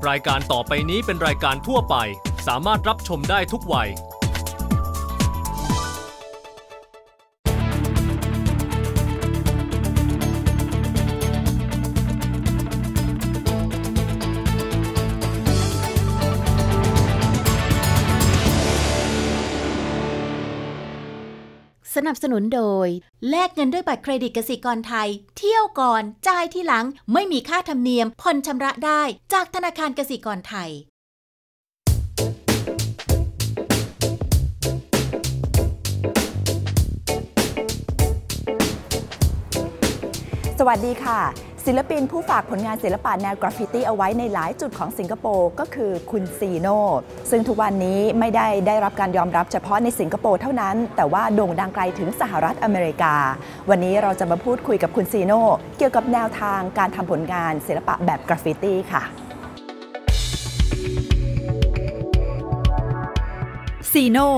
รายการต่อไปนี้เป็นรายการทั่วไปสามารถรับชมได้ทุกวัยสนับสนุนโดยแลกเงินด้วยบัตรเครดิตกสิกรไทยเที่ยวก่อนจ่ายที่หลังไม่มีค่าธรรมเนียมผ่อนชำระได้จากธนาคารกสิกรไทยสวัสดีค่ะศิลปินผู้ฝากผลงานศิลปะแนวกราฟฟิตี้เอาไว้ในหลายจุดของสิงคโปร์ก็คือคุณซีโน่ซึ่งทุกวันนี้ไม่ได้รับการยอมรับเฉพาะในสิงคโปร์เท่านั้นแต่ว่าโด่งดังไกลถึงสหรัฐอเมริกาวันนี้เราจะมาพูดคุยกับคุณซีโน่เกี่ยวกับแนวทางการทำผลงานศิลปะแบบกราฟฟิตี้ค่ะซีโน่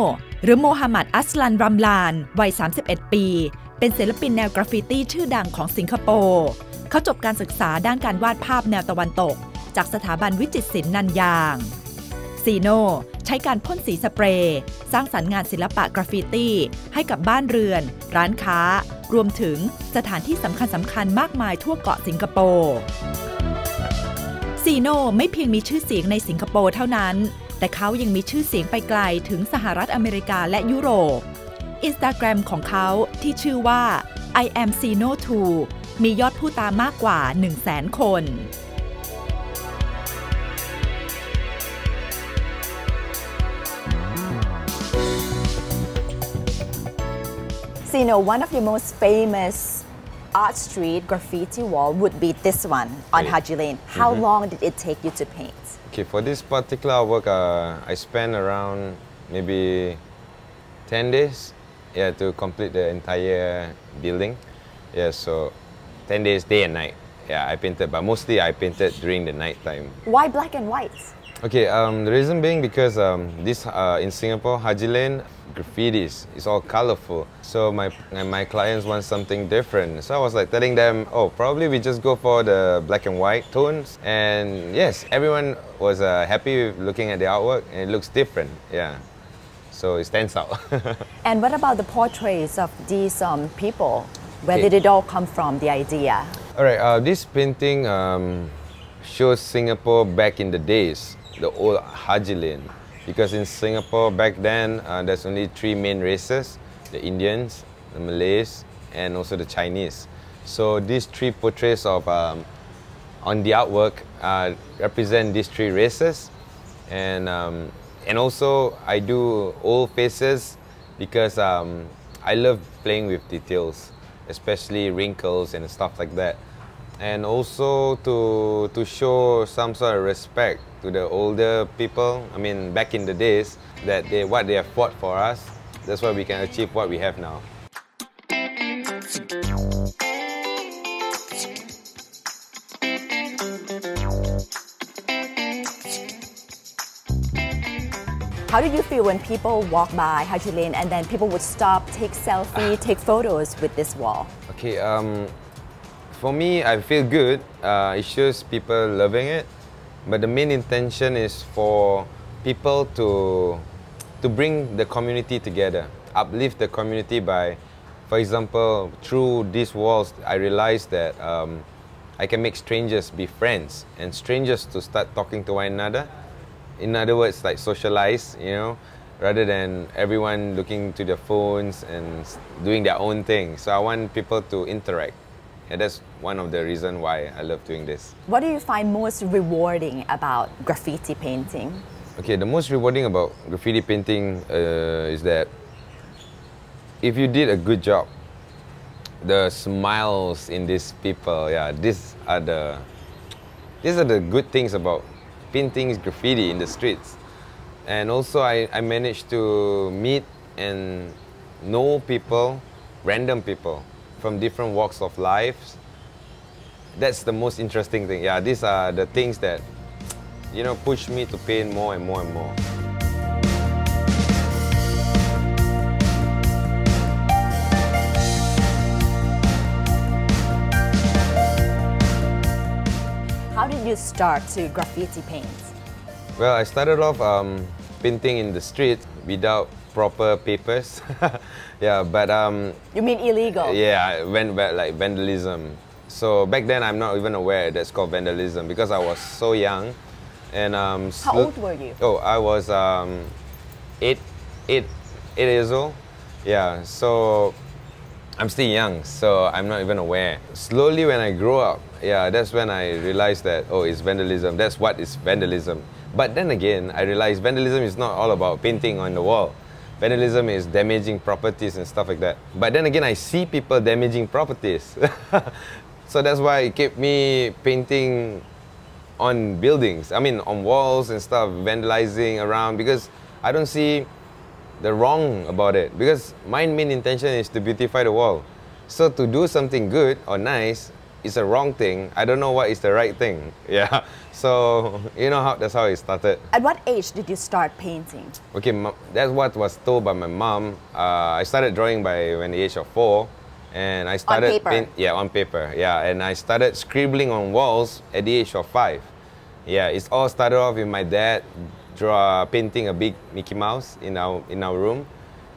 หรือโมฮัมหมัดอัสลันรัมลานวัย31 ปีเป็นศิลปินแนวกราฟฟิตี้ชื่อดังของสิงคโปร์เขาจบการศึกษาด้านการวาดภาพแนวตะวันตกจากสถาบันวิจิตรศิลป์นันยางซีโน่ใช้การพ่นสีสเปรย์สร้างสรรค์งานศิลปะกราฟฟิตี้ให้กับบ้านเรือนร้านค้ารวมถึงสถานที่สำคัญมากมายทั่วเกาะสิงคโปร์ซีโน่ไม่เพียงมีชื่อเสียงในสิงคโปร์เท่านั้นแต่เขายังมีชื่อเสียงไปไกลถึงสหรัฐอเมริกาและยุโรปInstagram ของเขาที่ชื่อว่า I am Ceno2 มียอดผู้ตามมากกว่า 100,000 คน Ceno, one of your most famous art street graffiti wall would be this one on Haji Lane. How long did it take you to paint? Okay, for this particular work, I spent around maybe 10 days. Yeah, to complete the entire building. Yeah, so 10 days, day and night. Yeah, I painted, but mostly I painted during the night time. Why black and white? Okay, the reason being because this in Singapore, Haji Lane, graffitis, it's all colorful. So my clients want something different. So I was like telling them, oh, probably we just go for the black and white tones. And yes, everyone was happy with looking at the artwork, and it looks different. Yeah. So it stands out. And what about the portraits of these people? Where did it all come from, the idea? Alright, this painting shows Singapore back in the days, the old Haji Lane. Because in Singapore back then, there's only 3 main races, the Indians, the Malays, and also the Chinese. So these 3 portraits of, on the artwork represent these 3 races. And also, I do old faces because I love playing with details, especially wrinkles and stuff like that. And also to show some sort of respect to the older people. I mean, back in the days, that what they have fought for us, that's why we can achieve what we have now. How did you feel when people walk by Haji Lane and then people would stop, take selfie, take photos with this wall? Okay, for me, I feel good. It shows people loving it. But the main intention is for people to bring the community together, uplift the community by, for example, through these walls, I realized that I can make strangers be friends and strangers to start talking to one another. In other words, like socialize, you know, rather than everyone looking to their phones and doing their own thing. So I want people to interact. And that's one of the reasons why I love doing this. What do you find most rewarding about graffiti painting? Okay, the most rewarding about graffiti painting is that if you did a good job, the smiles in these people, yeah, these are the good things about painting graffiti in the streets. And also I managed to meet and know people, random people from different walks of life. That's the most interesting thing. Yeah, these are the things that, you know, push me to paint more and more and more. How how did you start to graffiti paint? Well, I started off painting in the street without proper papers. Yeah, but You mean illegal? yeah, like vandalism. So back then, I'm not even aware that's called vandalism because I was so young. And How old were you? Oh, I was 8 years old. Yeah, so I'm still young, so I'm not even aware. Slowly, when I grow up, yeah, that's when I realized that, oh, it's vandalism. That's what is vandalism. But then again, I realized vandalism is not all about painting on the wall. Vandalism is damaging properties and stuff like that. But then again, I see people damaging properties. So that's why it kept me painting on buildings. I mean, on walls and stuff, vandalizing around, because I don't see the wrong about it. Because my main intention is to beautify the wall. So to do something good or nice is a wrong thing. I don't know what is the right thing. Yeah. So you know that's how it started. At what age did you start painting? Okay, that's what was told by my mom. I started drawing when the age of 4, and I started on paper. On paper. Yeah, and I started scribbling on walls at the age of 5. Yeah, it's all started off with my dad painting a big Mickey Mouse in our room,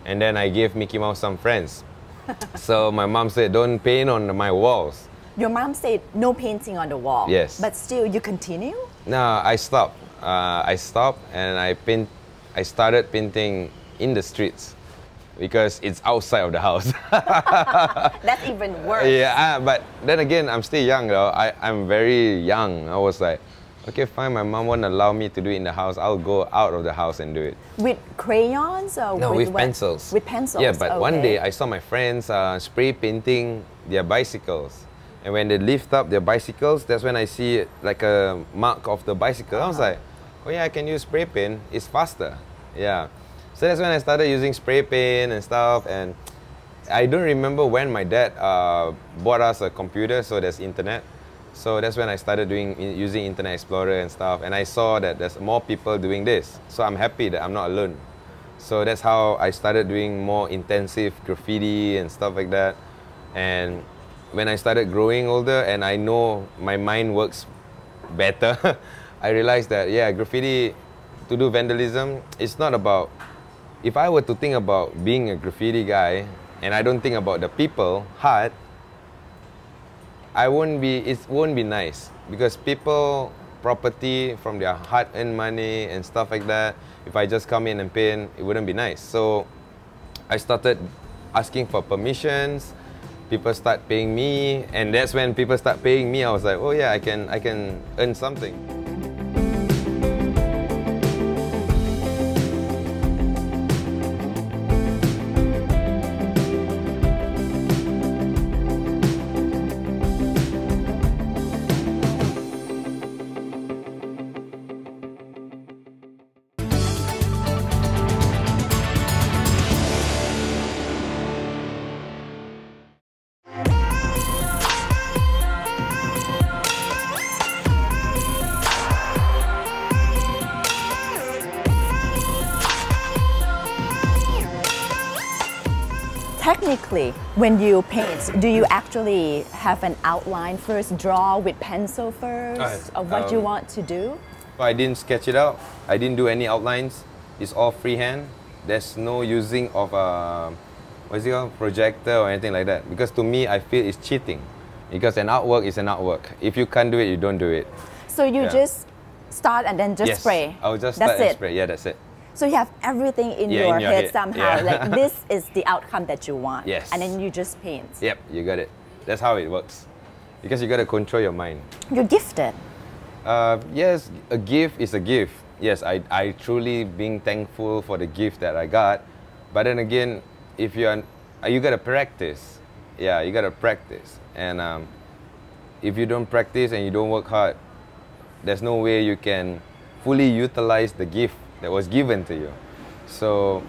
and then I gave Mickey Mouse some friends. So my mom said, "Don't paint on my walls." Your mom said no painting on the wall. Yes. But still, you continue? No, I stopped. I stopped and I started painting in the streets because it's outside of the house. That's even worse. Yeah, but then again, I'm still young though. I'm very young. I was like, okay, fine, my mom won't allow me to do it in the house. I'll go out of the house and do it. With crayons or No, with what? pencils. With pencils. Yeah, but one okay. day I saw my friends spray painting their bicycles. And when they lift up their bicycles, that's when I see like a mark of the bicycle. I was like, oh yeah, I can use spray paint. It's faster. Yeah. So that's when I started using spray paint and stuff. And I don't remember when my dad bought us a computer, so there's internet. So that's when I started using Internet Explorer and stuff. And I saw that there's more people doing this. So I'm happy that I'm not alone. So that's how I started doing more intensive graffiti and stuff like that. And when I started growing older and I know my mind works better, I realized that, yeah, graffiti, to do vandalism, it's not about, if I were to think about being a graffiti guy and I don't think about the people, heart, it won't be nice, because people, property from their hard-earned money and stuff like that, if I just come in and paint, it wouldn't be nice. So I started asking for permissions. People start paying me, and that's when people start paying me. I was like, oh yeah, I can earn something. Technically, when you paint, do you actually have an outline first, draw with pencil first of what you want to do? I didn't sketch it out. I didn't do any outlines. It's all freehand. There's no using of projector or anything like that. Because to me, I feel it's cheating. Because an artwork is an artwork. If you can't do it, you don't do it. So you just start and then just spray? I'll just start and spray. Yeah, that's it. So you have everything in your head somehow. Like this is the outcome that you want. Yes. And then you just paint. Yep, you got it. That's how it works. Because you got to control your mind. You're gifted. Yes, a gift is a gift. Yes, I truly being thankful for the gift that I got. But then again, if you got to practice. Yeah, you got to practice. And if you don't practice and you don't work hard, there's no way you can fully utilize the gift that was given to you. So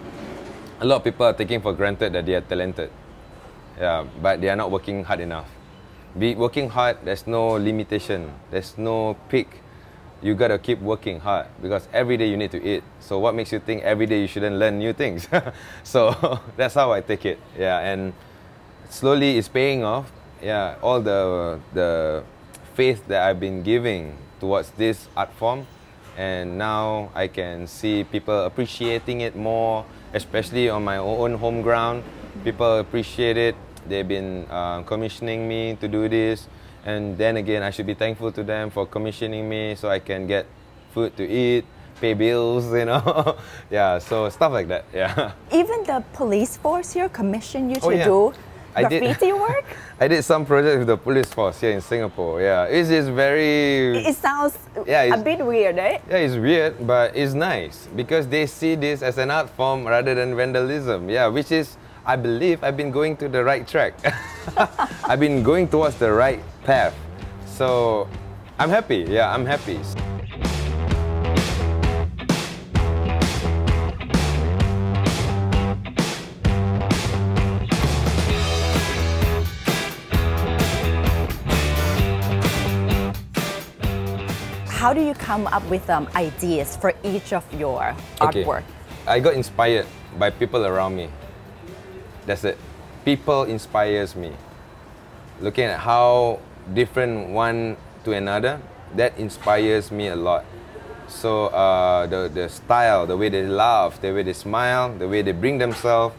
a lot of people are taking for granted that they are talented. Yeah, but they are not working hard enough. Working hard, there's no limitation. There's no peak. You gotta keep working hard because every day you need to eat. So what makes you think every day you shouldn't learn new things? So that's how I take it. Yeah, and slowly it's paying off. Yeah, all the faith that I've been giving towards this art form, and now I can see people appreciating it more, especially on my own home ground. People appreciate it. They've been commissioning me to do this, and then again, I should be thankful to them for commissioning me so I can get food to eat, pay bills, you know. Yeah, so stuff like that, yeah. Even the police force here commission you to yeah. do I did- graffiti work? I did some project with the police force here in Singapore, yeah. It is very... It sounds Yeah, a it's- bit weird, right? Yeah, it's weird, but it's nice because they see this as an art form rather than vandalism. Yeah, which is, I believe, I've been going to the right track. I've been going towards the right path. So, I'm happy. Yeah, I'm happy. How do you come up with ideas for each of your artwork? I got inspired by people around me. That's it. People inspires me. Looking at how different one to another, that inspires me a lot. So the style, the way they laugh, the way they smile, the way they bring themselves,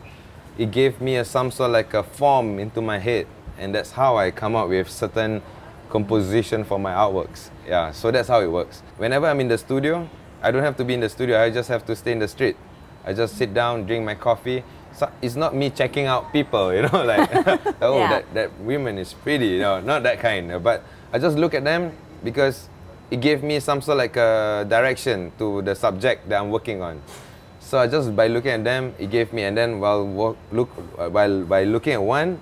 it gave me some sort like a form into my head, and that's how I come up with certain composition for my artworks. Yeah, so that's how it works. Whenever I'm in the studio, I don't have to be in the studio, I just have to stay in the street. I just sit down, drink my coffee. So it's not me checking out people, you know, like, oh, Yeah. that woman is pretty, you know, not that kind. But I just look at them because it gave me some sort of like a direction to the subject that I'm working on. So I just, by looking at them, it gave me, and then while looking at one,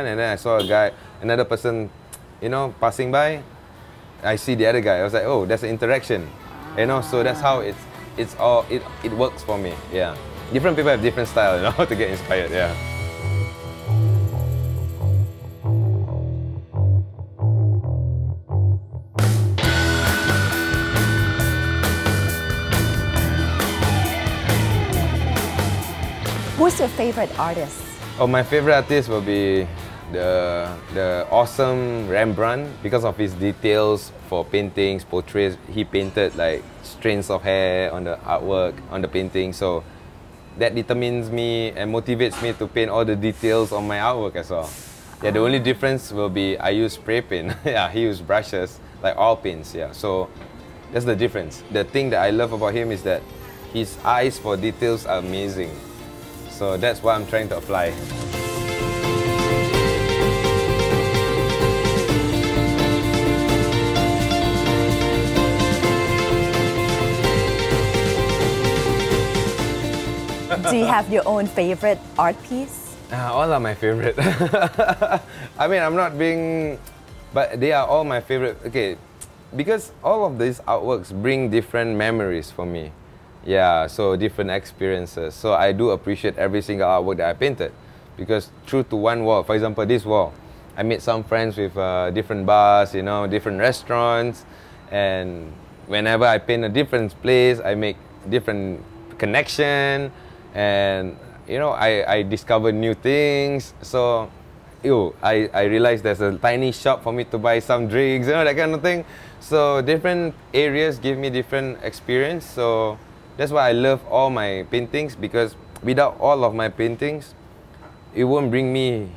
and then I saw a guy, another person, you know, passing by, I see the other guy. I was like, oh, there's an interaction, you know. So that's how it works for me. Yeah, different people have different style, you know, to get inspired. Yeah. Who's your favorite artist? Oh, my favorite artist will be the awesome Rembrandt because of his details for paintings, portraits. He painted like strands of hair on the artwork, on the painting. So that determines me and motivates me to paint all the details on my artwork as well. Yeah, the only difference will be I use spray paint. Yeah, he used brushes like oil paints. Yeah, so that's the difference. The thing that I love about him is that his eyes for details are amazing. So that's what I'm trying to apply. Do you have your own favorite art piece? All are my favorite. I mean, I'm not being, but they are all my favorite. Okay, because all of these artworks bring different memories for me. Yeah, so different experiences. So I do appreciate every single artwork that I painted, because true to one wall, for example, this wall, I made some friends with different bars, you know, different restaurants, and whenever I paint a different place, I make different connection, and you know, I discover new things. So, I realized there's a tiny shop for me to buy some drinks, you know, that kind of thing. So different areas give me different experience. So that's why I love all my paintings, because without all of my paintings, it won't bring me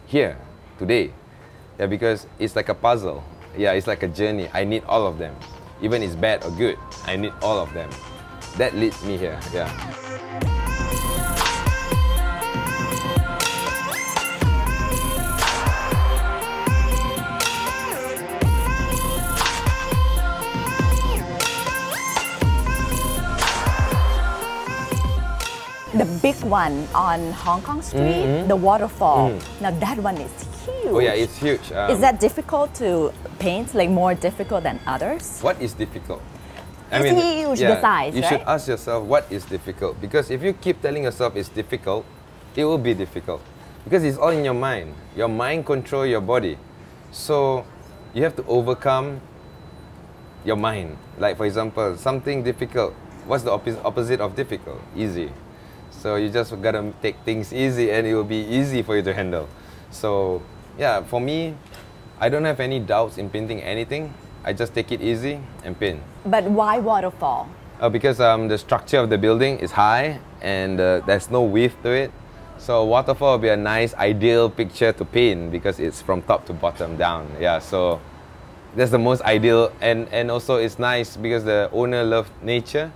here today. Yeah, because it's like a puzzle. Yeah, it's like a journey. I need all of them. Even it's bad or good, I need all of them. That leads me here, yeah. The big one on Hong Kong Street, the waterfall. Now that one is huge. Oh yeah, it's huge. Is that difficult to paint, like more difficult than others? What is difficult? It's huge, the size, You should right? ask yourself what is difficult, because if you keep telling yourself it's difficult, it will be difficult, because it's all in your mind. Your mind controls your body, so you have to overcome your mind. Like for example, something difficult. What's the opposite of difficult? Easy. So you just gotta take things easy, and it will be easy for you to handle. So yeah, for me, I don't have any doubts in painting anything. I just take it easy and paint. But why waterfall? Because the structure of the building is high and there's no width to it. So waterfall will be a nice, ideal picture to paint because it's from top to bottom down. Yeah, so that's the most ideal, and also it's nice because the owner loved nature.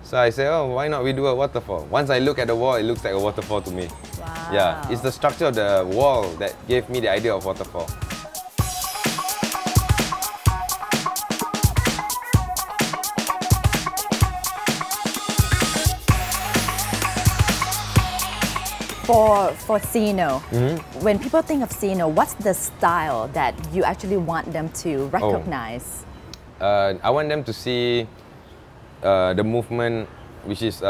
So I say, oh, why not we do a waterfall? Once I look at the wall, it looks like a waterfall to me. Wow. Yeah, it's the structure of the wall that gave me the idea of waterfall. For Ceno, when people think of Ceno, what's the style that you actually want them to recognize? I want them to see the movement, which is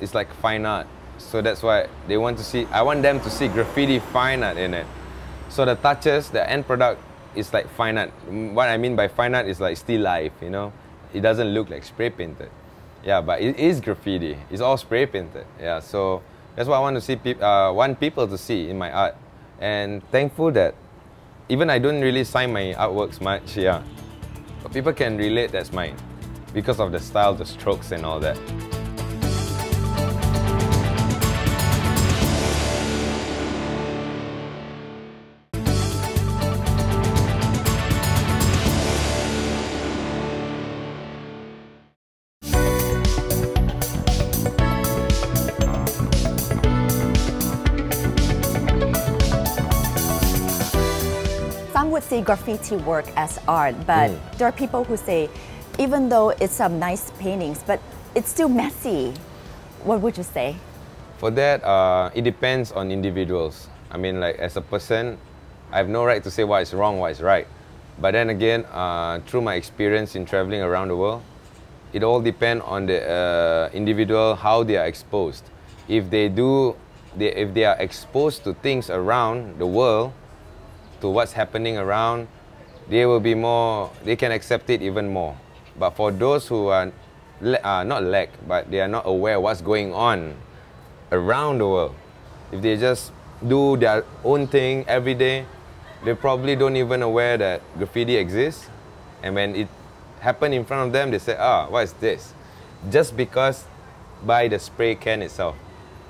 it's like fine art. So that's why they want to see. I want them to see graffiti fine art in it. So the touches, the end product is like fine art. What I mean by fine art is like still life. You know, it doesn't look like spray painted. Yeah, but it is graffiti. It's all spray painted. Yeah, so that's what I want to see. Want people to see in my art, and thankful that even I don't really sign my artworks much. Yeah, but people can relate that's mine because of the style, the strokes, and all that. Some would see graffiti work as art, but there are people who say, even though it's some nice paintings, but it's still messy. What would you say? For that, it depends on individuals. I mean, like as a person, I have no right to say what is wrong, what is right. But then again, through my experience in traveling around the world, it all depends on the individual, how they are exposed. If they are exposed to things around the world, to what's happening around, they will be more, they can accept it even more. But for those who are not lack, but they are not aware what's going on around the world, if they just do their own thing every day, they probably don't even aware that graffiti exists. And when it happened in front of them, they say, what is this? Just because by the spray can itself.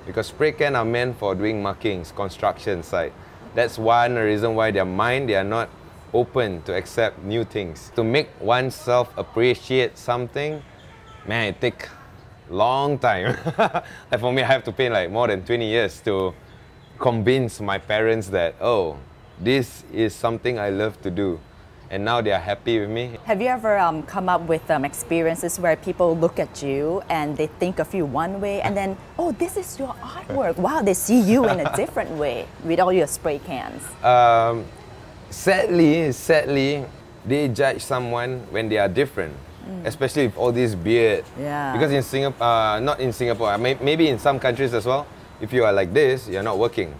Because spray can are meant for doing markings, construction site. That's one reason why their mind, they are not open to accept new things. To make oneself appreciate something, man, it takes long time. Like for me, I have to paint like more than 20 years to convince my parents that, oh, this is something I love to do. And now they are happy with me. Have you ever come up with experiences where people look at you and they think of you one way and then, oh, this is your artwork. Wow, they see you in a different way with all your spray cans. Sadly, they judge someone when they are different, especially with all this beard. Yeah. Because in Singapore, not in Singapore, maybe in some countries as well, if you are like this, you're not working.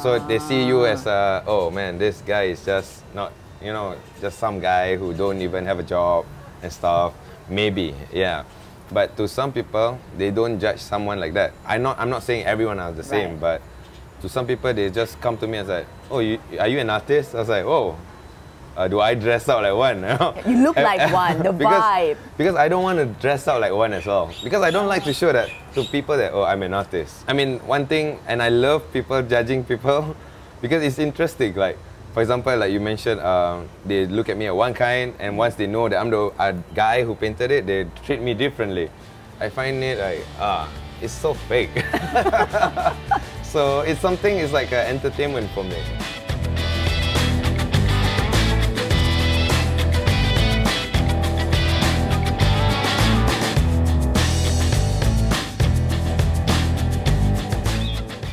So they see you as, oh man, this guy is just not, you know, just some guy who don't even have a job and stuff. Maybe, yeah. But to some people, they don't judge someone like that. I'm not saying everyone are the same, but to some people, they just come to me and say, oh, are you an artist? I was like, oh, do I dress up like one? You look like one, the vibe. Because I don't want to dress up like one as well. Because I don't like to show that to people that, oh, I'm an artist. I mean, one thing, and I love people judging people because it's interesting. Like, for example, like you mentioned, they look at me at one kind, and once they know that I'm the guy who painted it, they treat me differently. I find it like, it's so fake. So it's something, it's like an entertainment for me.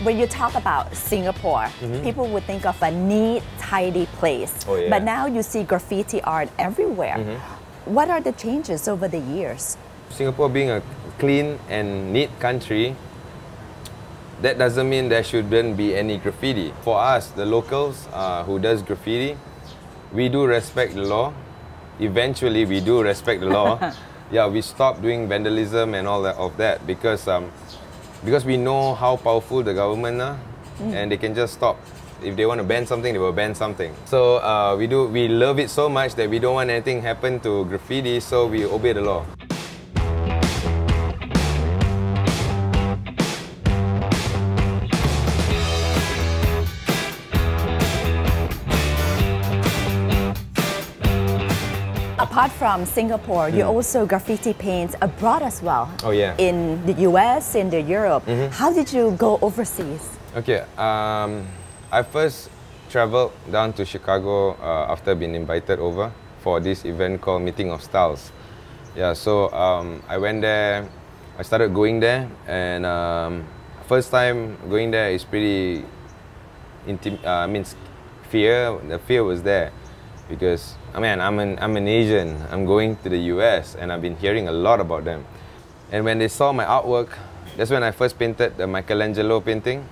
When you talk about Singapore, people would think of a neat, tidy place. Oh, yeah. But now you see graffiti art everywhere. What are the changes over the years? Singapore being a clean and neat country, that doesn't mean there shouldn't be any graffiti. For us, the locals who does graffiti, we do respect the law. Eventually, we do respect the law. Yeah, we stop doing vandalism and all of that because we know how powerful the government are, and they can just stop If they want to ban something, they will ban something. So we love it so much that we don't want anything happen to graffiti, so we obey the law. Apart from Singapore, you also graffiti paint abroad as well. Oh yeah. In the US, in the Europe. How did you go overseas? Okay, I first traveled down to Chicago after being invited over for this event called Meeting of Styles. Yeah, so I went there, I started going there, and first time going there is pretty, fear, the fear was there. Because, I mean, I'm an Asian, I'm going to the US, and I've been hearing a lot about them. And when they saw my artwork, that's when I first painted the Michelangelo painting,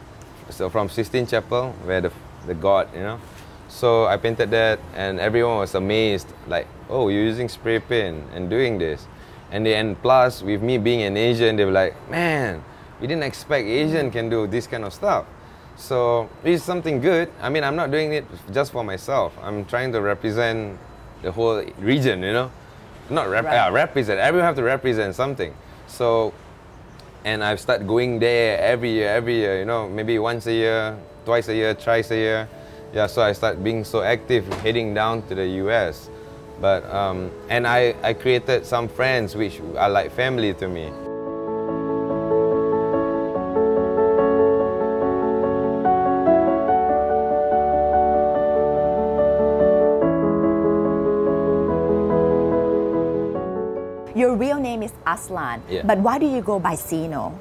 so from Sistine Chapel, where the god, you know. So I painted that, and everyone was amazed, like, oh, you're using spray paint and doing this. And plus, with me being an Asian, they were like, man, we didn't expect Asian can do this kind of stuff. So it's something good. I mean, I'm not doing it just for myself. I'm trying to represent the whole region, you know. Not represent. Everyone have to represent something. So, and I've started going there every year, you know, maybe once a year, twice a year, thrice a year. Yeah, so I start being so active, heading down to the US. But, and I created some friends which are like family to me. Your real name is Aslan, yeah. But why do you go by Ceno?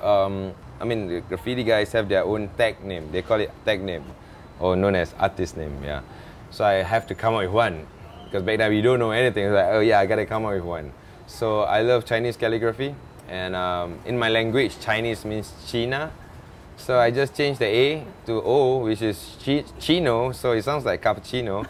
I mean, the graffiti guys have their own tag name. They call it tag name, or known as artist name, yeah. So I have to come up with one. Because back then we don't know anything. It's like, oh yeah, I gotta come up with one. So I love Chinese calligraphy. And in my language, Chinese means China. So I just changed the A to O, which is Chino, so it sounds like cappuccino.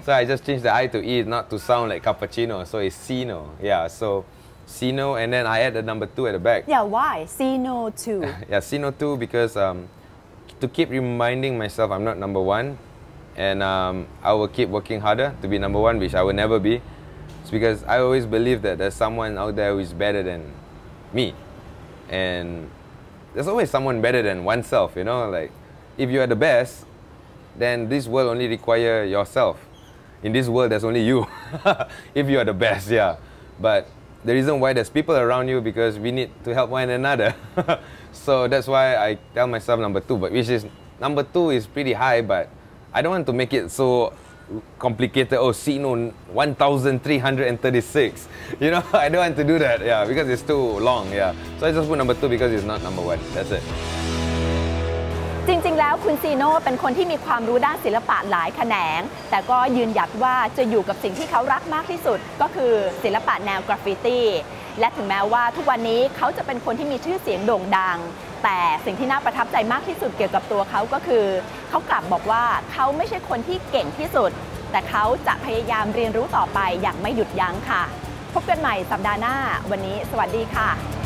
So I just changed the I to E, not to sound like cappuccino, so it's Ceno. Yeah, so Ceno, and then I add the number 2 at the back. Yeah, why? Ceno2. Yeah, Ceno2 because to keep reminding myself I'm not number 1, and I will keep working harder to be number 1, which I will never be. It's because I always believe that there's someone out there who is better than me. And there's always someone better than oneself, you know, like if you are the best, then this world only require yourself. In this world, there's only you, if you are the best, yeah. But the reason why there's people around you because we need to help one another. So that's why I tell myself number 2, but which is, number 2 is pretty high, but I don't want to make it so complicated. Oh, Ceno 1336. You know, I don't want to do that, yeah, because it's too long, yeah. So I just put number 2 because it's not number 1. That's it. จริงๆแล้วคุณซีโน่เป็นคนที่มีความรู้ด้านศิลปะหลายแขนงแต่ก็ยืนหยัดว่าจะอยู่กับสิ่งที่เขารักมากที่สุดก็คือศิลปะแนวกราฟฟิตี้และถึงแม้ว่าทุกวันนี้เขาจะเป็นคนที่มีชื่อเสียงโด่งดังแต่สิ่งที่น่าประทับใจมากที่สุดเกี่ยวกับตัวเขาก็คือเขากลับบอกว่าเขาไม่ใช่คนที่เก่งที่สุดแต่เขาจะพยายามเรียนรู้ต่อไปอย่างไม่หยุดยั้งค่ะพบกันใหม่สัปดาห์หน้าวันนี้สวัสดีค่ะ